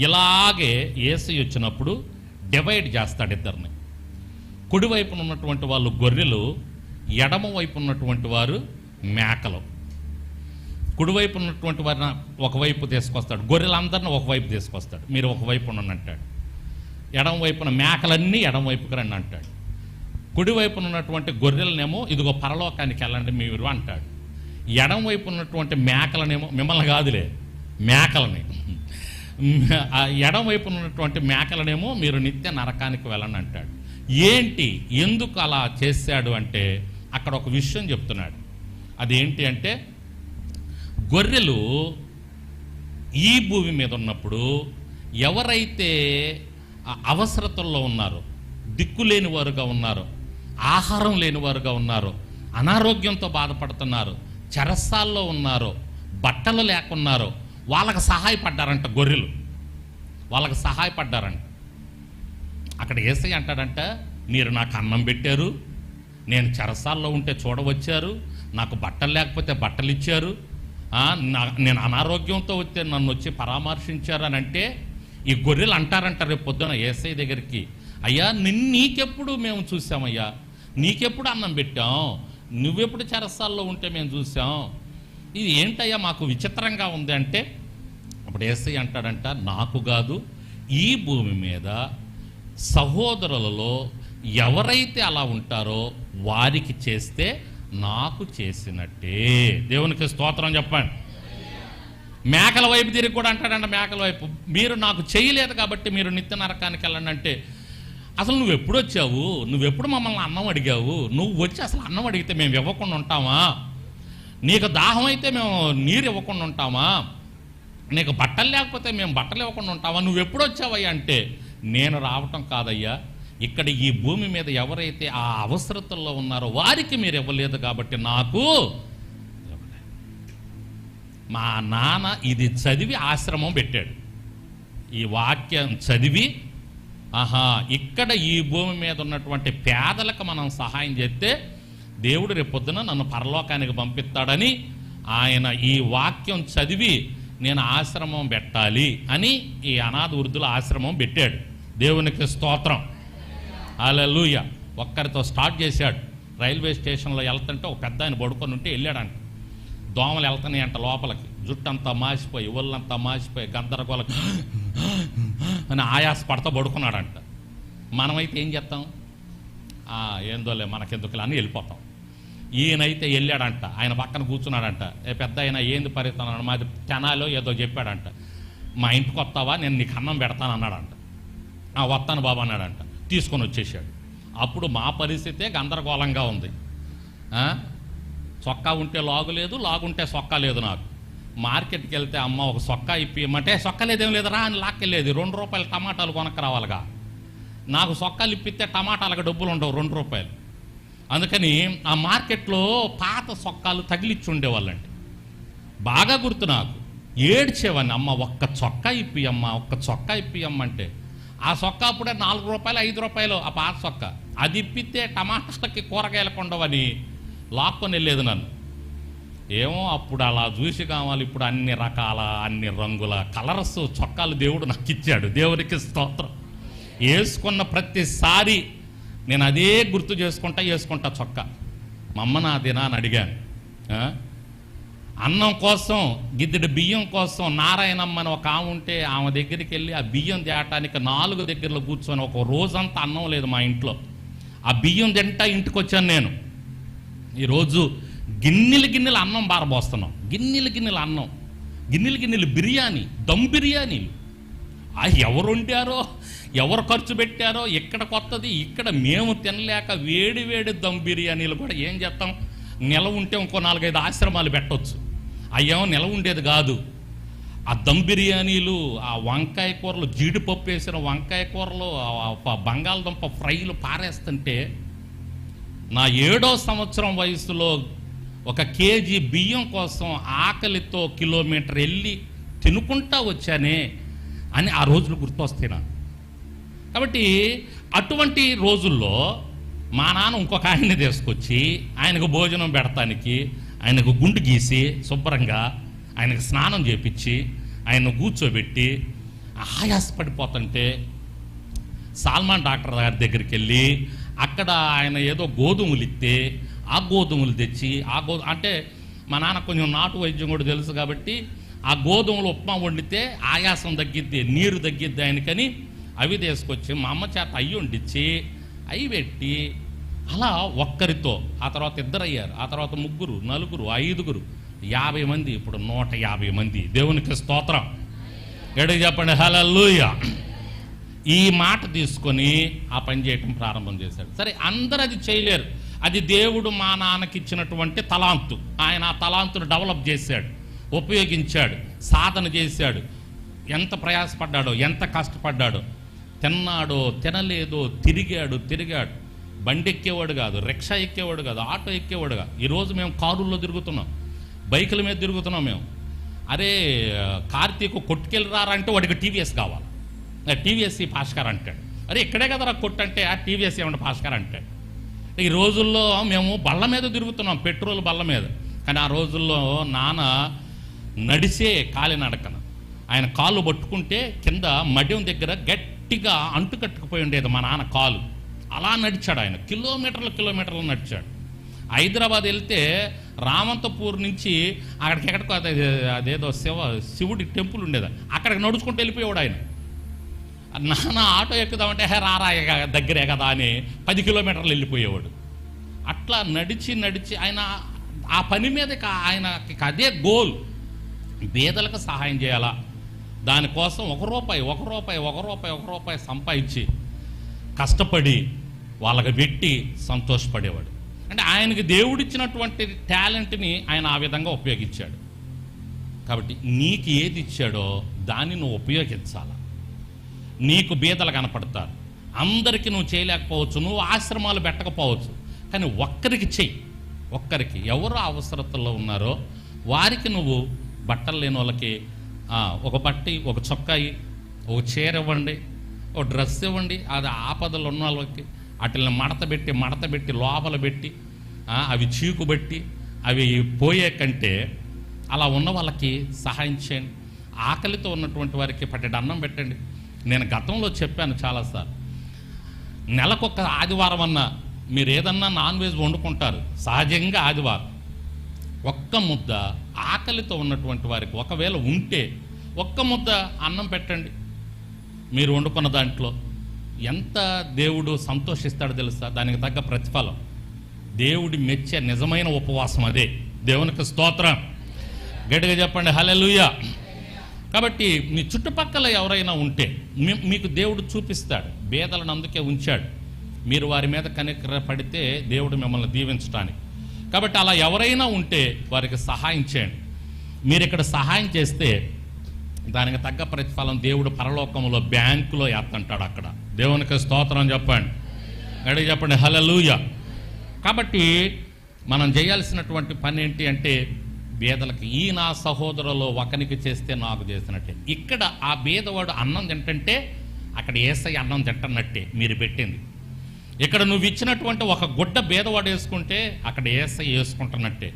ఇలాగే యేసు వచ్చినప్పుడు డివైడ్ చేస్తాడు ఇద్దరిని. కుడివైపున ఉన్నటువంటి వాళ్ళు గొర్రెలు, ఎడమ వైపు ఉన్నటువంటి వారు మేకలు. కుడివైపు ఉన్నటువంటి వారిని ఒకవైపు తీసుకొస్తాడు, గొర్రెలందరినీ ఒకవైపు తీసుకొస్తాడు, మీరు ఒకవైపు ఉండండి అంటాడు. ఎడమ వైపున మేకలన్నీ ఎడమ వైపుకి రండి అంటాడు. కుడివైపున ఉన్నటువంటి గొర్రెలనేమో ఇదిగో పరలోకానికి వెళ్ళండి మీరు అంటాడు. ఎడమ వైపు ఉన్నటువంటి మేకలనేమో, మిమ్మల్ని కాదులే మేకలని, ఎడమ వైపు ఉన్నటువంటి మేకలనేమో మీరు నిత్య నరకానికి వెళ్ళండి అంటాడు. ఏంటి, ఎందుకు అలా చేశాడు అంటే అక్కడ ఒక విషయం చెప్తున్నాడు. అదేంటి అంటే, గొర్రెలు ఈ భూమి మీద ఉన్నప్పుడు ఎవరైతే అవసరతల్లో ఉన్నారో, దిక్కులేని వారుగా ఉన్నారో, ఆహారం లేని వారుగా ఉన్నారో, అనారోగ్యంతో బాధపడుతున్నారో, చెరసాల్లో ఉన్నారో, బట్టలు లేకున్నారో వాళ్ళకి సహాయపడ్డారంట. గొర్రెలు వాళ్ళకి సహాయపడ్డారంట. అక్కడ యేసయ్య అంటాడంట, మీరు నాకు అన్నం పెట్టారు, నేను చెరసాల్లో ఉంటే చూడవచ్చారు, నాకు బట్టలు లేకపోతే బట్టలు ఇచ్చారు, నేను అనారోగ్యంతో వస్తే నన్ను వచ్చి పరామర్శించారు అని అంటే, ఈ గొర్రెలు అంటారంట రేపు పొద్దున యేసయ్య దగ్గరికి, అయ్యా నీకెప్పుడు మేము చూసామయ్యా, నీకెప్పుడు అన్నం పెట్టాం, నువ్వెప్పుడు చెరసాల్లో ఉంటే మేము చూసాం, ఇది ఏంటయ్యా మాకు విచిత్రంగా ఉంది అంటే, అప్పుడు యేసయ్య అంటాడంట, నాకు కాదు, ఈ భూమి మీద సహోదరులలో ఎవరైతే అలా ఉంటారో వారికి చేస్తే నాకు చేసినట్టే. దేవునికి స్తోత్రం చెప్పండి. మేకల వైపు తిరిగి కూడా అంటాడంట, మేకల వైపు, మీరు నాకు చేయలేదు కాబట్టి మీరు నిత్య నరకానికి వెళ్ళండి అంటే, అసలు నువ్వు ఎప్పుడు వచ్చావు, నువ్వెప్పుడు మమ్మల్ని అన్నం అడిగావు, నువ్వు వచ్చి అసలు అన్నం అడిగితే మేము ఇవ్వకుండా ఉంటామా, నీకు దాహం అయితే మేము నీరు ఇవ్వకుండా ఉంటామా, నీకు బట్టలు లేకపోతే మేము బట్టలు ఇవ్వకుండా ఉంటామా, నువ్వు ఎప్పుడు వచ్చావయ్యా అంటే, నేను రావటం కాదయ్యా, ఇక్కడ ఈ భూమి మీద ఎవరైతే ఆ అవసరతల్లో ఉన్నారో వారికి మీరు ఇవ్వలేదు కాబట్టి నాకు. మా నాన్న ఇది చదివి ఆశ్రమం పెట్టాడు, ఈ వాక్యం చదివి, ఇక్కడ ఈ భూమి మీద ఉన్నటువంటి పేదలకు మనం సహాయం చేస్తే దేవుడు రేపొద్దున నన్ను పరలోకానికి పంపిస్తాడని ఆయన ఈ వాక్యం చదివి నేను ఆశ్రమం పెట్టాలి అని ఈ అనాథ వృద్ధుల ఆశ్రమం పెట్టాడు. దేవునికి స్తోత్రం, హల్లెలూయా. ఒక్కరితో స్టార్ట్ చేశాడు. రైల్వే స్టేషన్లో వెళ్తుంటే ఒక పెద్ద ఆయన పడుకొని ఉంటే వెళ్ళాడంట. దోమలు వెళ్తున్నాయి అంట లోపలికి, జుట్టంతా మాసిపోయి, ఒళ్ళంతా మాసిపోయి, గందరగోళం అని ఆయాస పడతా పడుకున్నాడంట. మనమైతే ఏం చేస్తాం, ఏందోలే మనకెందుకులే అని వెళ్ళిపోతాం. ఈయనైతే వెళ్ళాడంట, ఆయన పక్కన కూర్చున్నాడంట. పెద్ద ఆయన ఏంది పరితన్నాడు, మాది తెనాలో ఏదో చెప్పాడంట. మా ఇంటికి వస్తావా, నేను నీకు అన్నం పెడతాను అన్నాడంట. వస్తాను బాబా అన్నాడంట. తీసుకొని వచ్చేసాడు. అప్పుడు మా పరిస్థితే గందరగోళంగా ఉంది. చొక్కా ఉంటే లాగు లేదు, లాగుంటే సొక్కా లేదు. నాకు మార్కెట్కి వెళ్తే అమ్మ ఒక సొక్కా ఇప్పియమంటే, సొక్కా లేదేం లేదురా అని లాక్కెళ్ళేది. 2 రూపాయలు టమాటాలు కొనక్క రావాలిగా. నాకు సొక్కాలు ఇప్పిస్తే టమాటాలకు డబ్బులు ఉండవు, 2 రూపాయలు. అందుకని ఆ మార్కెట్లో పాత సొక్కాలు తగిలిచ్చి ఉండేవాళ్ళండి. బాగా గుర్తు నాకు. ఏడ్చేవాడిని, అమ్మ ఒక్క చొక్కా ఇప్పియమ్మ, ఒక్క చొక్కా ఇప్పియమ్మంటే, ఆ సొక్కా అప్పుడే 4 రూపాయలు 5 రూపాయలు ఆ పాత సొక్కా. అది ఇప్పితే టమాటాలకి కూరగాయలు కొండవని లాక్కొని వెళ్ళేది నన్ను. ఏమో అప్పుడు అలా చూసి కావాలి, ఇప్పుడు అన్ని రకాల అన్ని రంగుల కలర్స్ చొక్కాలు దేవుడు నాకు ఇచ్చాడు. దేవునికి స్తోత్రం. వేసుకున్న ప్రతిసారి నేను అదే గుర్తు వేసుకుంటా చొక్కా. మా అమ్మ నా దినా అని అడిగాను. అన్నం కోసం, గిద్దెడు బియ్యం కోసం నారాయణమ్మ అని ఒక ఆమె ఉంటే ఆమె దగ్గరికి వెళ్ళి ఆ బియ్యం తేయటానికి 4 దగ్గరలో కూర్చొని, ఒక రోజంతా అన్నం లేదు మా ఇంట్లో. ఆ బియ్యం తింటా ఇంటికి వచ్చాను నేను. ఈరోజు గిన్నెలు అన్నం బారబోస్తున్నాం, గిన్నెలు అన్నం, గిన్నెలు బిర్యానీ, దమ్ బిర్యానీలు. ఎవరు వండారో, ఎవరు ఖర్చు పెట్టారో, ఇక్కడ కొత్తది, ఇక్కడ మేము తినలేక వేడి దమ్ బిర్యానీలు కూడా ఏం చేస్తాం, నెల ఉంటే ఇంకో 4-5 ఆశ్రమాలు పెట్టవచ్చు. అయ్యేమో నెల ఉండేది కాదు. ఆ దమ్ బిర్యానీలు, ఆ వంకాయ కూరలు, జీడిపప్పు వేసిన వంకాయ కూరలు, బంగాళదుంప ఫ్రైలు పారేస్తుంటే, నా 7వ సంవత్సరం వయసులో 1 కేజీ బియ్యం కోసం ఆకలితో కిలోమీటర్ వెళ్ళి తినుకుంటా వచ్చానే అని ఆ రోజులు గుర్తొస్తాయి నాకు. కాబట్టి అటువంటి రోజుల్లో మా నాన్న ఇంకొక ఆయన్ని తీసుకొచ్చి ఆయనకు భోజనం పెడతానికి, ఆయనకు గుండు గీసి శుభ్రంగా ఆయనకు స్నానం చేపించి ఆయన కూర్చోబెట్టి ఆయాసపడిపోతుంటే సాల్మాన్ డాక్టర్ గారి దగ్గరికి వెళ్ళి అక్కడ ఆయన ఏదో గోధుమలు ఇస్తే ఆ గోధుమలు తెచ్చి అంటే మా నాన్న కొంచెం నాటు వైద్యం కూడా తెలుసు కాబట్టి ఆ గోధుమలు ఉప్మా వండితే ఆయాసం తగ్గిద్ది, నీరు తగ్గిద్ది ఆయనకని అవి తీసుకొచ్చి మా అమ్మ చేత అయ్యి వండించి అవి పెట్టి అలా ఒక్కరితో ఆ తర్వాత 2 అయ్యారు, ఆ తర్వాత 3, 4, 5, 50 మంది, ఇప్పుడు 150 మంది. దేవునికి స్తోత్రం. గట్టిగా చెప్పండి హల్లెలూయా. ఈ మాట తీసుకొని ఆ పని చేయటం ప్రారంభం చేశాడు. సరే, అందరూ అది చేయలేరు. అది దేవుడు మా నాన్నకి ఇచ్చినటువంటి తలాంతు. ఆయన ఆ తలాంతును డెవలప్ చేశాడు, ఉపయోగించాడు, సాధన చేశాడు. ఎంత ప్రయాసపడ్డాడో, ఎంత కష్టపడ్డాడో. తిన్నాడో తినలేదో, తిరిగాడు. బండి ఎక్కేవాడు కాదు, రిక్షా ఎక్కేవాడు కాదు, ఆటో ఎక్కేవాడు కాదు. ఈరోజు మేము కారుల్లో తిరుగుతున్నాం, బైకుల మీద తిరుగుతున్నాం మేము. అరే కార్తీక్ కొట్టుకెళ్ళి రారా అంటే వాడికి టీవీఎస్ కావాలి, టీవీఎస్ భాస్కర్ అంటాడు. అరే ఇక్కడే కదరా కొట్టు అంటే ఆ టీవీఎస్ ఏమంటే భాస్కర్ అంటాడు. ఈ రోజుల్లో మేము బళ్ళ మీద తిరుగుతున్నాం, పెట్రోల్ బళ్ళ మీద. కానీ ఆ రోజుల్లో నాన్న నడిసే కాలినడకన ఆయన కాళ్ళు పట్టుకుంటే కింద మడ్యం దగ్గర గట్టిగా అంటు కట్టుకుపోయి ఉండేది మా నాన్న కాలు. అలా నడిచాడు ఆయన, కిలోమీటర్లు నడిచాడు. హైదరాబాద్ వెళ్తే రామంతపూర్ నుంచి ఎక్కడికో అదేదో శివుడి టెంపుల్ ఉండేది, అక్కడికి నడుచుకుంటూ వెళ్ళిపోయాడు ఆయన. నాన్న ఆటో ఎక్కుదామంటే రారా దగ్గరే కదా అని 10 కిలోమీటర్లు వెళ్ళిపోయేవాడు. అట్లా నడిచి ఆయన ఆ పని మీద ఆయనకి అదే గోల్, పేదలకు సహాయం చేయాలా. దానికోసం 1 రూపాయి సంపాదించి కష్టపడి వాళ్ళకి పెట్టి సంతోషపడేవాడు. అంటే ఆయనకి దేవుడిచ్చినటువంటి టాలెంట్ని ఆయన ఆ విధంగా ఉపయోగించాడు. కాబట్టి నీకు ఏది ఇచ్చాడో దాన్ని నువ్వు ఉపయోగించాలా. నీకు బీదలు కనపడతారు, అందరికీ నువ్వు చేయలేకపోవచ్చు, నువ్వు ఆశ్రమాలు పెట్టకపోవచ్చు, కానీ ఒక్కరికి చెయ్యి. ఒక్కరికి ఎవరు అవసరతల్లో ఉన్నారో వారికి నువ్వు బట్టలు లేని వాళ్ళకి ఒక బట్టి, ఒక చొక్కాయి, ఒక చీర ఇవ్వండి, ఒక డ్రెస్ ఇవ్వండి. అది ఆపదలు ఉన్న వాళ్ళకి వాటిని మడత పెట్టి లోపల పెట్టి అవి చీకుబట్టి అవి పోయే కంటే అలా ఉన్న వాళ్ళకి సహాయం చేయండి. ఆకలితో ఉన్నటువంటి వారికి పట్టెడు అన్నం పెట్టండి. నేను గతంలో చెప్పాను చాలాసార్లు, నెలకొక ఆదివారం అన్నా మీరు ఏదన్నా నాన్ వెజ్ వండుకుంటారు, సహజంగా ఆదివారం ఒక్క ముద్ద ఆకలితో ఉన్నటువంటి వారికి ఒకవేళ ఉంటే ఒక్క ముద్ద అన్నం పెట్టండి. మీరు వండుకున్న దాంట్లో ఎంత దేవుడు సంతోషిస్తాడో తెలుసా? దానికి తగ్గ ప్రతిఫలం దేవుడి మెచ్చే నిజమైన ఉపవాసం అదే. దేవునికి స్తోత్రం. గట్టిగా చెప్పండి హల్లెలూయా. కాబట్టి మీ చుట్టుపక్కల ఎవరైనా ఉంటే మీకు దేవుడు చూపిస్తాడు, బేదలను అందుకే ఉంచాడు. మీరు వారి మీద కనికర పడితే దేవుడు మిమ్మల్ని దీవించడానికి. కాబట్టి అలా ఎవరైనా ఉంటే వారికి సహాయం చేయండి. మీరు ఇక్కడ సహాయం చేస్తే దానికి తగ్గ ప్రతిఫలం దేవుడు పరలోకంలో బ్యాంకులో వేస్తుంటాడు. అక్కడ దేవునికి స్తోత్రం చెప్పండి, గట్టిగా చెప్పండి హల్లెలూయా. కాబట్టి మనం చేయాల్సినటువంటి పని ఏంటి అంటే, బేదలకి ఈ నా సహోదరులో ఒకనికి చేస్తే నాకు చేసినట్టే. ఇక్కడ ఆ బేదవాడు అన్నం తింటుంటే అక్కడ యేసయ్య అన్నం తింటున్నట్టే మీరు పెట్టింది. ఇక్కడ నువ్వు ఇచ్చినటువంటి ఒక గుడ్డ బేదవాడు వేసుకుంటే అక్కడ యేసయ్య వేసుకుంటున్నట్టే.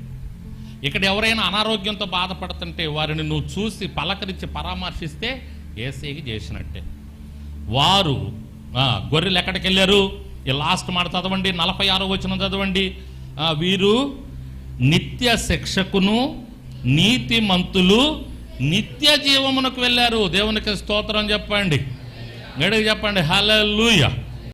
ఇక్కడ ఎవరైనా అనారోగ్యంతో బాధపడుతుంటే వారిని నువ్వు చూసి పలకరించి పరామర్శిస్తే యేసయ్యకి చేసినట్టే. వారు గొర్రెలు ఎక్కడికి వెళ్ళారు? ఈ లాస్ట్ మాట చదవండి, 46వ వచనం చదవండి. వీరు నిత్య శిక్షకును నీతిమంతులు నిత్య జీవమునకు వెళ్ళారు. దేవునికి స్తోత్రం చెప్పండి, గట్టిగా చెప్పండి హల్లెలూయా.